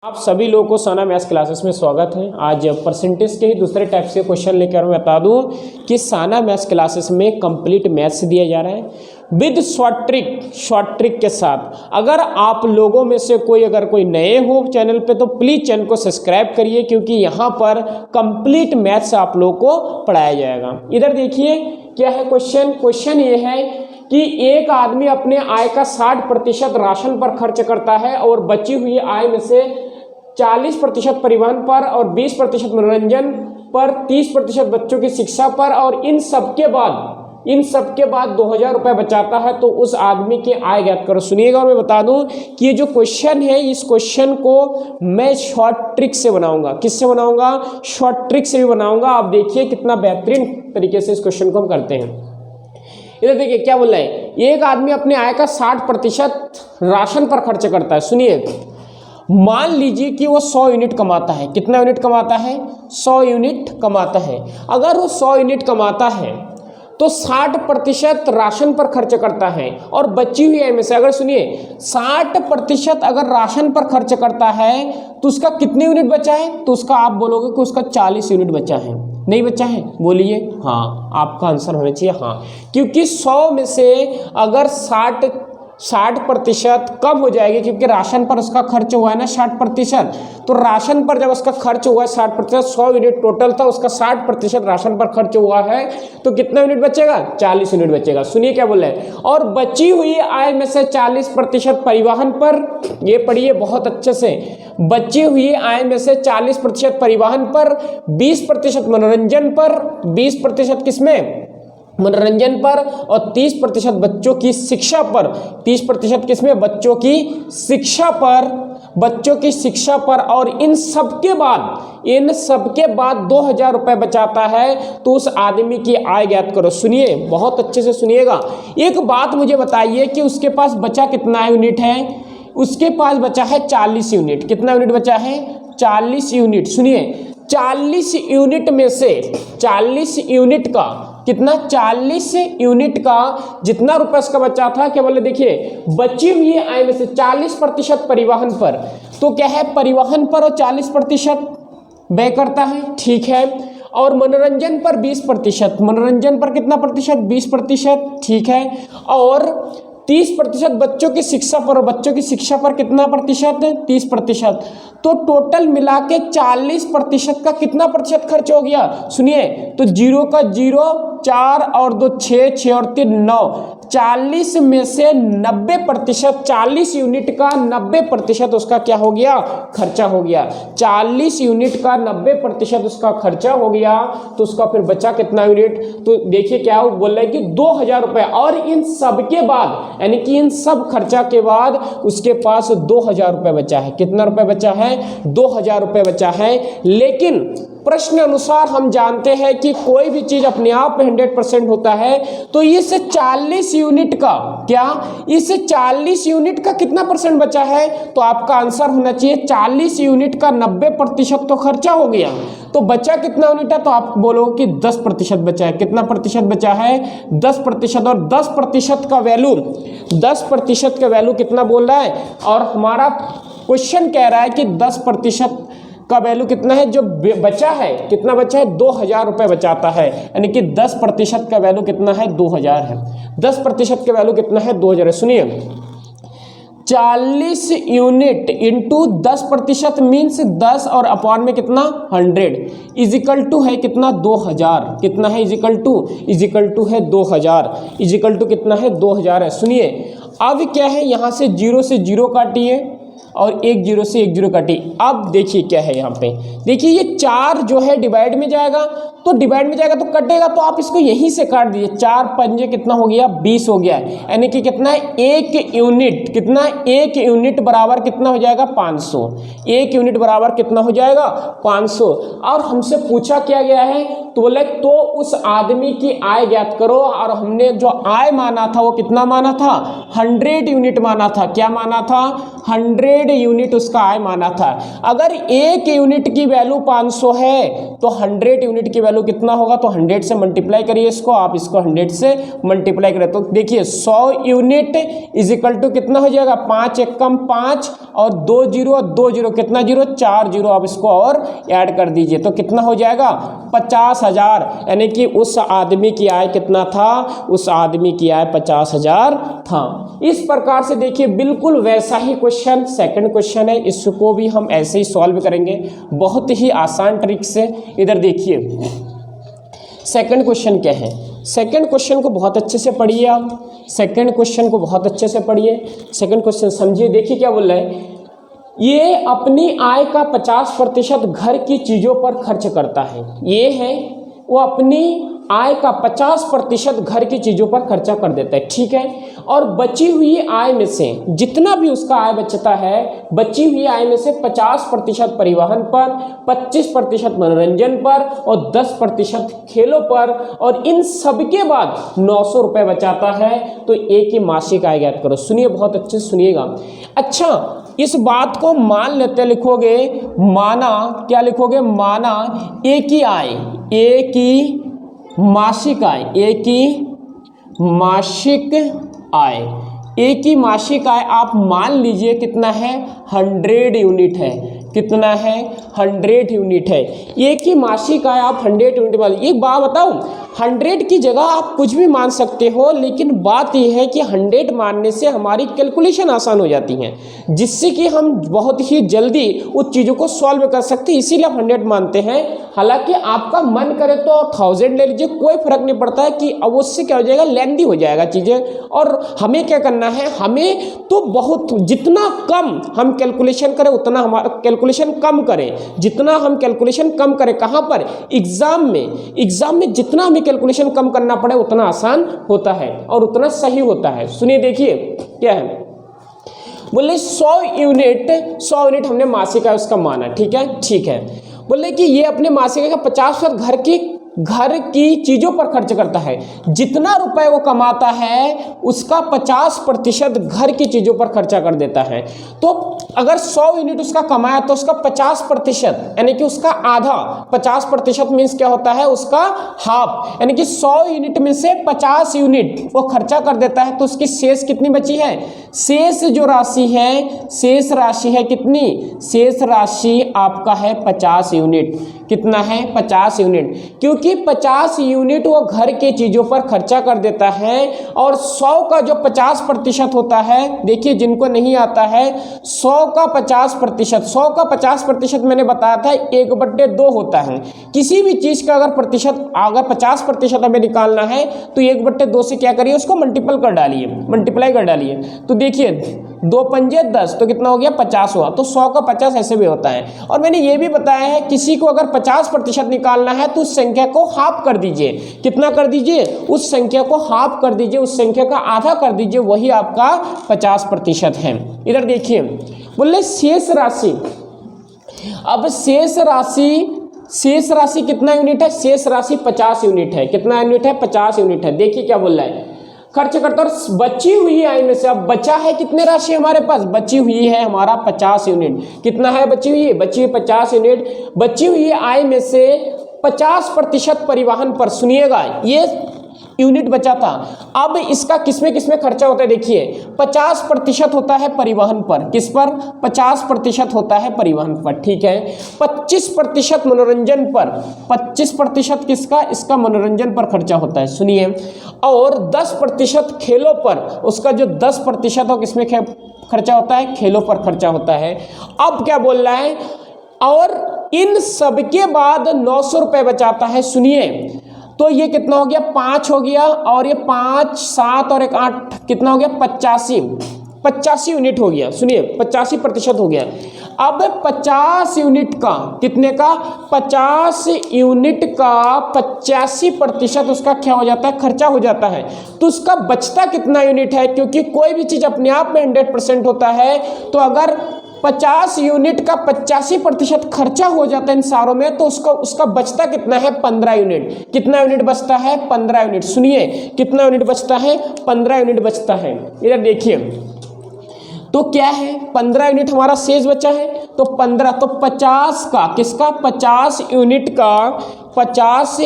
आप सभी लोगों को सोना मैथ्स क्लासेस में स्वागत है। आज परसेंटेज के ही दूसरे टाइप से क्वेश्चन लेकर मैं बता दूं कि साना मैथ्स क्लासेस में कंप्लीट मैथ्स दिया जा रहा है विद शॉर्ट ट्रिक के साथ। अगर आप लोगों में से कोई नए हो चैनल पे तो प्लीज़ चैनल को सब्सक्राइब करिए, क्योंकि यहाँ पर कंप्लीट मैथ्स आप लोगों को पढ़ाया जाएगा। इधर देखिए क्या है क्वेश्चन ये है कि एक आदमी अपने आय का 60% राशन पर खर्च करता है और बची हुई आय में से 40% परिवहन पर और 20% मनोरंजन पर, 30% बच्चों की शिक्षा पर और इन सब के बाद 2000 रुपये बचाता है, तो उस आदमी की आय ज्ञात करो। सुनिएगा और मैं बता दूं कि ये जो क्वेश्चन है इस क्वेश्चन को मैं शॉर्ट ट्रिक से बनाऊंगा। किससे बनाऊंगा? शॉर्ट ट्रिक से भी बनाऊंगा। आप देखिए कितना बेहतरीन तरीके से इस क्वेश्चन को हम करते हैं। इधर देखिए क्या बोल रहा है, एक आदमी अपने आय का 60% राशन पर खर्च करता है। सुनिए, मान लीजिए कि वो 100 यूनिट कमाता है। कितना यूनिट कमाता है? 100 यूनिट कमाता है। अगर वो 100 यूनिट कमाता है तो 60% राशन पर खर्च करता है और बची हुई आय में से, अगर सुनिए 60% अगर राशन पर खर्च करता है तो उसका कितने यूनिट बचा है? तो उसका आप बोलोगे कि उसका 40 यूनिट बचा है। नहीं बचा है? बोलिए हाँ, आपका आंसर होना चाहिए हाँ, क्योंकि 100 में से अगर 60% कम हो जाएगी, क्योंकि राशन पर उसका खर्च हुआ है ना 60%। तो राशन पर जब उसका खर्च हुआ है 60%, 100 यूनिट टोटल था, उसका 60% राशन पर खर्च हुआ है, तो कितना यूनिट बचेगा? 40 यूनिट बचेगा। सुनिए क्या बोल रहे हैं, और बची हुई आय में से 40% परिवहन पर, ये पढ़िए बहुत अच्छे से, बची हुई आय में से 40% परिवहन पर, 20% मनोरंजन पर, 20% किसमें? मनोरंजन पर, और 30% बच्चों की शिक्षा पर। 30% किसमें? बच्चों की शिक्षा पर। और इन सब के बाद 2000 रुपये बचाता है, तो उस आदमी की आय ज्ञात करो। सुनिए बहुत अच्छे से सुनिएगा। एक बात मुझे बताइए कि उसके पास बचा कितना यूनिट है? उसके पास बचा है 40 यूनिट। कितना यूनिट बचा है? 40 यूनिट। सुनिए 40 यूनिट में से 40 यूनिट का कितना? 40 यूनिट का जितना रुपये उसका बचा था, क्या बोले देखिए, बची हुई आय में से 40% परिवहन पर, तो क्या है परिवहन पर और 40% व्यय करता है, ठीक है। और मनोरंजन पर 20%, मनोरंजन पर कितना प्रतिशत? 20%, ठीक है। और 30% बच्चों की शिक्षा पर, और बच्चों की शिक्षा पर कितना प्रतिशत? 30%। तो टोटल मिला के 40% का कितना प्रतिशत खर्च हो गया? सुनिए तो 0 का 0, 4 और 2 6, 6 और 3 9, 40 में से 90%, 40 यूनिट का 90% उसका क्या हो गया? खर्चा हो गया। 40 यूनिट का 90% उसका खर्चा हो गया, तो उसका फिर बचा कितना यूनिट? तो देखिए क्या बोल रहा है कि 2000 रुपये, और इन सब के बाद, यानी कि इन सब खर्चा के बाद उसके पास 2000 रुपये बचा है। कितना रुपये बचा है? 2000 रुपये बचा है। लेकिन प्रश्न अनुसार हम जानते हैं कि कोई भी चीज अपने आप में 100% होता है, तो इस 40 यूनिट का क्या, इस 40 यूनिट का कितना परसेंट बचा है? तो आपका आंसर होना चाहिए 40 यूनिट का 90% तो खर्चा हो गया, तो बचा कितना यूनिट है? तो आप बोलोगे कि 10% बचा है। कितना प्रतिशत बचा है? 10%। और 10% का वैल्यू, 10% का वैल्यू कितना बोल रहा है? और हमारा क्वेश्चन कह रहा है कि 10% का वैल्यू कितना है जो बचा है? कितना बचा है? 2000 रुपये बचाता है, यानी कि 10% का वैल्यू कितना है? 2000 है। 10% का वैल्यू कितना है? 2000 है। सुनिए 40 यूनिट इंटू 10% मीन्स 10 और अपॉन में कितना? 100 इजिकल टू है कितना? 2000। कितना है? इजिकल टू है 2000। इजिकल टू कितना है? 2000 है। सुनिए अब क्या है, यहाँ से 0 से 0 काटिए और 1 0 से 1 0 काटिए। अब देखिए क्या है यहाँ पे, देखिए ये 4 जो है डिवाइड में जाएगा, तो डिवाइड में जाएगा तो कटेगा, तो आप इसको यहीं से काट दीजिए। 4 पंजे कितना हो गया? 20 हो गया, यानी कि कितना है? 1 यूनिट। कितना? 1 यूनिट बराबर कितना हो जाएगा? 500। 1 यूनिट बराबर कितना हो जाएगा? 500। और हमसे पूछा क्या गया है, तो बोले तो उस आदमी की आय ज्ञात करो, और हमने जो आय माना था वो कितना माना था? 100 यूनिट माना था। क्या माना था? 100 100 यूनिट उसका आय माना था। अगर 1 यूनिट की वैल्यू 500 है तो 100 यूनिट की वैल्यू कितना होगा, तो 100 से मल्टीप्लाई करिए इसको, आप इसको 100 से मल्टीप्लाई करें तो देखिए 100 यूनिट इज इक्वल टू कितना हो जाएगा, 5 एकम 5 और 2 जीरो और 2 जीरो कितना जीरो, 4 जीरो, आप इसको और ऐड कर दीजिए तो कितना हो जाएगा 50,000। यानी कि उस आदमी की आय कितना था, उस आदमी की आय 50,000 था। इस प्रकार से देखिए बिल्कुल वैसा ही क्वेश्चन सेकंड क्वेश्चन है, इसको भी हम ऐसे ही सॉल्व करेंगे बहुत ही आसान ट्रिक से। इधर देखिए सेकंड क्वेश्चन क्या है, सेकंड क्वेश्चन को बहुत अच्छे से पढ़िए आप, सेकंड क्वेश्चन को बहुत अच्छे से पढ़िए, सेकंड क्वेश्चन समझिए। देखिए क्या बोल रहा है, ये अपनी आय का 50% घर की चीज़ों पर खर्च करता है। ये है वो अपनी आय का 50% घर की चीज़ों पर खर्चा कर देता है, ठीक है। और बची हुई आय में से जितना भी उसका आय बचता है, बची हुई आय में से 50% परिवहन पर, 25% मनोरंजन पर और 10% खेलों पर, और इन सबके बाद 900 रुपये बचाता है। तो एक ही मासिक आय ज्ञात करो। सुनिए बहुत अच्छे से सुनिएगा। अच्छा इस बात को मान लेते, लिखोगे माना, क्या लिखोगे, माना एक ही आय, एक ही मासिक आय, एक ही मासिक आय, एक ही मासिक आय आप मान लीजिए कितना है 100 यूनिट है, कितना है 100 यूनिट है। एक ही मासिक आय आप 100 यूनिट मान, एक बात बताऊं 100 की जगह आप कुछ भी मान सकते हो, लेकिन बात यह है कि 100 मानने से हमारी कैलकुलेशन आसान हो जाती है, जिससे कि हम बहुत ही जल्दी उस चीज़ों को सॉल्व कर सकते हैं, इसीलिए हम 100 मानते हैं। हालांकि आपका मन करे तो 1000 ले लीजिए, कोई फर्क नहीं पड़ता है कि अब उससे क्या हो जाएगा, लेंदी हो जाएगा चीज़ें। और हमें क्या करना है, हमें तो बहुत जितना कम हम कैलकुलेशन करें उतना हमारा कैलकुलेशन कम करें, जितना हम कैलकुलेशन कम करें, कहाँ पर, एग्जाम में जितना हमें कैलकुलेशन कम करना पड़े उतना आसान होता है और उतना सही होता है। सुनिए देखिए क्या है, बोले 100 यूनिट हमने मासिक आय उसका माना, ठीक है, ठीक है। बोले कि ये अपने मासिक आय का 50% घर की चीज़ों पर खर्च करता है, जितना रुपए वो कमाता है उसका 50% घर की चीज़ों पर खर्चा कर देता है। तो अगर 100 यूनिट उसका कमाया तो उसका 50% यानी कि उसका आधा, 50% मीन्स क्या होता है, उसका हाफ, यानी कि 100 यूनिट में से 50 यूनिट वो खर्चा कर देता है। तो उसकी शेष कितनी बची है, शेष जो राशि है, शेष राशि है कितनी, शेष राशि आपका है 50 यूनिट। कितना है, 50 यूनिट, क्योंकि 50 यूनिट वो घर के चीज़ों पर खर्चा कर देता है। और 100 का जो 50% होता है, देखिए जिनको नहीं आता है, 100 का 50%, 100 का 50% मैंने बताया था 1/2 होता है। किसी भी चीज़ का अगर 50% हमें निकालना है तो 1/2 से क्या करिए, उसको मल्टीप्लाई कर डालिए। तो देखिए 2 पंजे 10, तो कितना हो गया 50 हुआ। तो 100 का 50 ऐसे भी होता है। और मैंने ये भी बताया है किसी को अगर 50% निकालना है तो उस संख्या को हाफ कर दीजिए। कितना कर दीजिए, उस संख्या को हाफ कर दीजिए, उस संख्या का आधा कर दीजिए, वही आपका 50% है। इधर देखिए बोले शेष राशि, अब शेष राशि कितना यूनिट है, शेष राशि 50 यूनिट है। कितना यूनिट है, 50 यूनिट है। देखिए क्या बोल रहा है, खर्च करता और बची हुई आय में से, अब बचा है कितने राशि हमारे पास, बची हुई है हमारा 50 यूनिट। कितना है बची हुई 50 यूनिट। बची हुई आय में से 50% परिवहन पर, सुनिएगा ये यूनिट बचा था। अब इसका किसमें खर्चा होता है, देखिए 50% होता है परिवहन पर, किस पर, 50% होता है परिवहन पर, ठीक है। 25% मनोरंजन पर, 25% किसका, इसका मनोरंजन पर खर्चा होता है, सुनिए। और 10% खेलों पर, उसका जो 10% हो किसमें खर्चा होता है, खेलों पर खर्चा होता है। अब क्या बोल रहा है, और इन सबके बाद 900 रुपये बचाता है। सुनिए तो ये कितना हो गया, 5 हो गया, और ये 5, 7 और 1 8, कितना हो गया 85 यूनिट हो गया। सुनिए 85% हो गया। अब 50 यूनिट का, कितने का, 50 यूनिट का 85% उसका क्या हो जाता है, खर्चा हो जाता है। तो उसका बचता कितना यूनिट है, क्योंकि कोई भी चीज़ अपने आप में 100% होता है, तो अगर 50 यूनिट का 85% खर्चा हो जाता है इन सारों में, तो उसका बचता कितना है, 15 यूनिट। कितना यूनिट बचता है, 15 यूनिट। सुनिए कितना यूनिट बचता है, 15 यूनिट बचता है। इधर देखिए तो क्या है 15 यूनिट हमारा शेष बचा है, तो 15 तो 50 का किसका 50 यूनिट का 50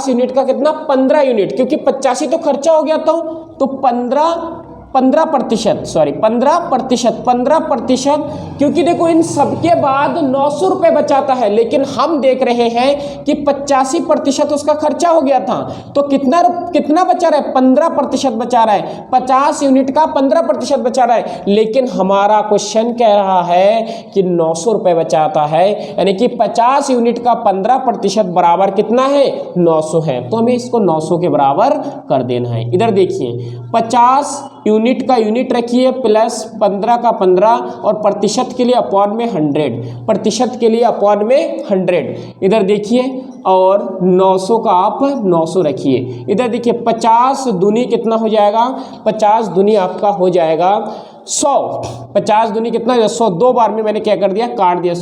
यूनिट का कितना 15 यूनिट, क्योंकि 85 तो खर्चा हो गया था, तो 15%, क्योंकि देखो इन सबके बाद 900 रुपये बचाता है, लेकिन हम देख रहे हैं कि 85% उसका खर्चा हो गया था, तो कितना बचा रहा है 15% बचा रहा है, 50 यूनिट का 15% बचा रहा है, लेकिन हमारा क्वेश्चन कह रहा है कि 900 रुपये बचाता है, यानी कि 50 यूनिट का 15% बराबर कितना है 900 है, तो हमें इसको 900 के बराबर कर देना है। इधर देखिए 50 यूनिट का यूनिट रखिए प्लस 15 का 15 और प्रतिशत के लिए अपॉन में 100, प्रतिशत के लिए अपॉन में 100। इधर देखिए और 900 का आप 900 रखिए। इधर देखिए 50 दूनी कितना हो जाएगा, 50 दूनी आपका हो जाएगा 100, 50 दूनी कितना 100, 2 बार में मैंने क्या कर दिया काट दिया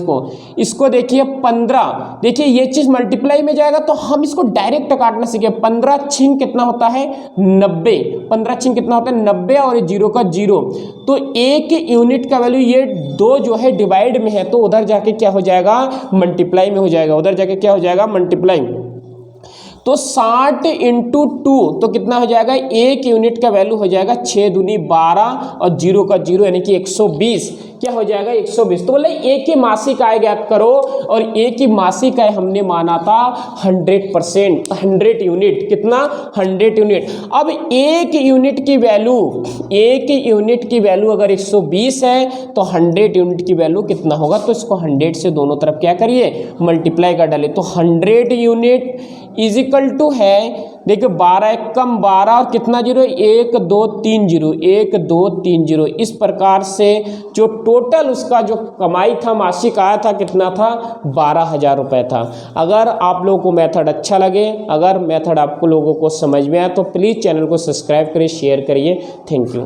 इसको देखिए 15, देखिए ये चीज़ मल्टीप्लाई में जाएगा तो हम इसको डायरेक्ट काटना सीखे। 15 छिंग कितना होता है 90, 15 छिंग कितना होता है 90 और 0 का 0, तो 1 यूनिट का वैल्यू ये 2 जो है डिवाइड में है, तो उधर जाके क्या हो जाएगा मल्टीप्लाई में हो जाएगा, उधर जाके क्या हो जाएगा मल्टीप्लाई। तो 60 इंटू 2 तो कितना हो जाएगा 1 यूनिट का वैल्यू हो जाएगा 6 दूनी 12 और 0 का 0 यानी कि 120, क्या हो जाएगा 120। तो बोले एक ही मासिक आय ज्ञात करो, और एक ही मासिक आय हमने माना था 100%, 100 यूनिट, कितना 100 यूनिट। अब एक यूनिट की वैल्यू अगर 120 है तो 100 यूनिट की वैल्यू कितना होगा, तो इसको 100 से दोनों तरफ क्या करिए मल्टीप्लाई कर डालिए, तो 100 यूनिट इज इक्वल टू है, देखिए 12 एक कम 12 और कितना 0 1 2 3 0, 1 2 3 0। इस प्रकार से जो टोटल उसका जो कमाई था मासिक आया था कितना था 12,000 रुपये था। अगर आप लोगों को मेथड अच्छा लगे, अगर मेथड आपको लोगों को समझ में आया तो प्लीज़ चैनल को सब्सक्राइब करिए, शेयर करिए। Thank you.